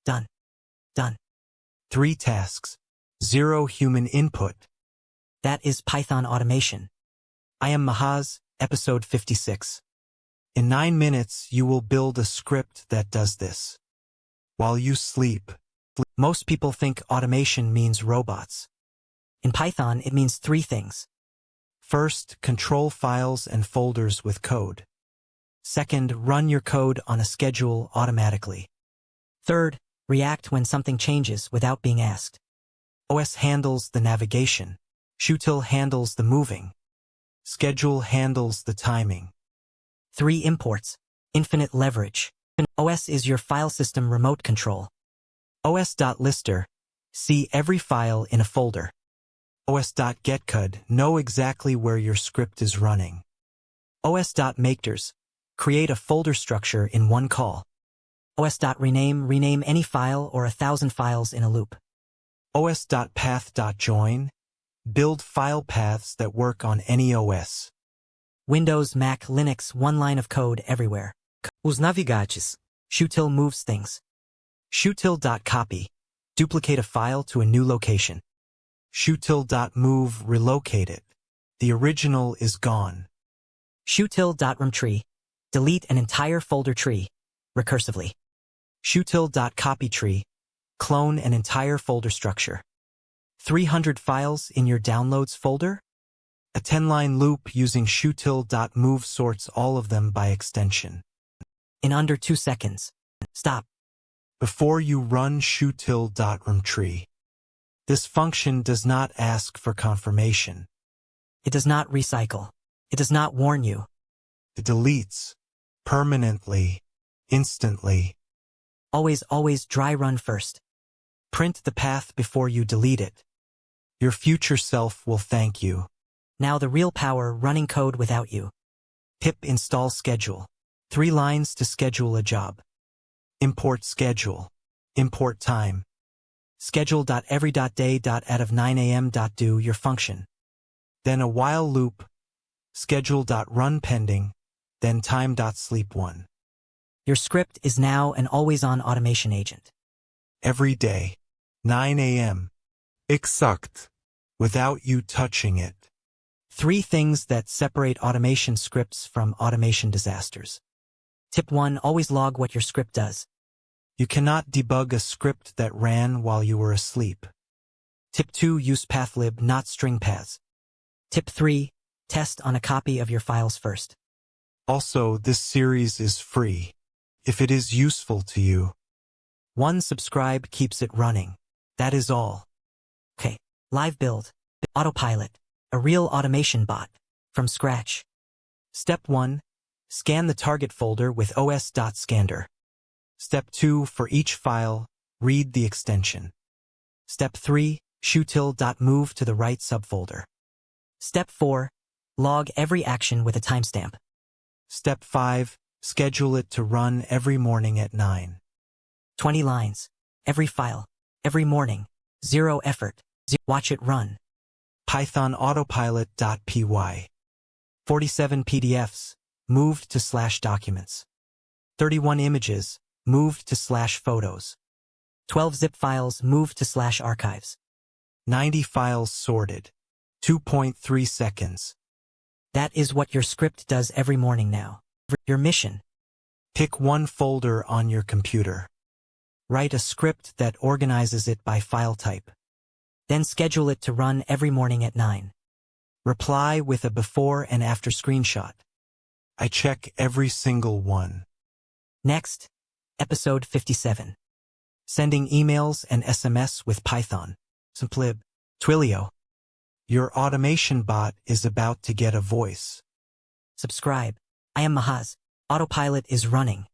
Done. Done. 3 tasks. 0 human input. That is Python automation. I am Mahaz, episode 56. In 9 minutes, you will build a script that does this. While you sleep. Most people think automation means robots. In Python, it means 3 things. First, control files and folders with code. Second, run your code on a schedule automatically. Third, react when something changes without being asked. OS handles the navigation. Shutil handles the moving. Schedule handles the timing. 3 imports. Infinite leverage. OS is your file system remote control. os.lister. See every file in a folder. os.getCode. Know exactly where your script is running. os.makers. Create a folder structure in one call. os.rename. Rename any file or 1,000 files in a loop. os.path.join. Build file paths that work on any OS. Windows, Mac, Linux, one line of code everywhere. Os navegantes. Shutil moves things. Shutil.copy. Duplicate a file to a new location. Shutil.move. Relocate it. The original is gone. Shutil.remtree. Delete an entire folder tree, recursively. Shutil.copytree. Clone an entire folder structure. 300 files in your downloads folder? A 10-line loop using shutil.move sorts all of them by extension. In under 2 seconds. Stop. Before you run shutil.remtree. This function does not ask for confirmation. It does not recycle. It does not warn you. It deletes. Permanently. Instantly. Always dry run first. Print the path before you delete it. Your future self will thank you. Now the real power running code without you. Pip install schedule. 3 lines to schedule a job. Import schedule. Import time. Schedule.every.day.out of 9 a.m. Do your function. Then a while loop. Schedule.run pending. Then time.sleep1. Your script is now an always-on automation agent. Every day. 9 a.m. Exakt. Without you touching it. 3 things that separate automation scripts from automation disasters. Tip 1. Always log what your script does. You cannot debug a script that ran while you were asleep. Tip 2. Use pathlib, not string paths. Tip 3. Test on a copy of your files first. Also, this series is free. If it is useful to you. 1 subscribe keeps it running. That is all. Okay. Live build. AutoPilot. A real automation bot. From scratch. Step 1. Scan the target folder with os.scander. Step 2. For each file, read the extension. Step 3. Shutil.move to the right subfolder. Step 4. Log every action with a timestamp. Step 5. Schedule it to run every morning at 9. 20 lines. Every file. Every morning. 0 effort. Watch it run. Python AutoPilot.py. 47 PDFs. Moved to /documents. 31 images. Moved to /photos. 12 zip files. Moved to /archives. 90 files sorted. 2.3 seconds. That is what your script does every morning now. Your mission. Pick 1 folder on your computer. Write a script that organizes it by file type. Then schedule it to run every morning at 9. Reply with a before and after screenshot. I check every single one. Next, episode 57. Sending emails and SMS with Python. Simplib. Twilio. Your automation bot is about to get a voice. Subscribe. I am Mahaz. AutoPilot is running.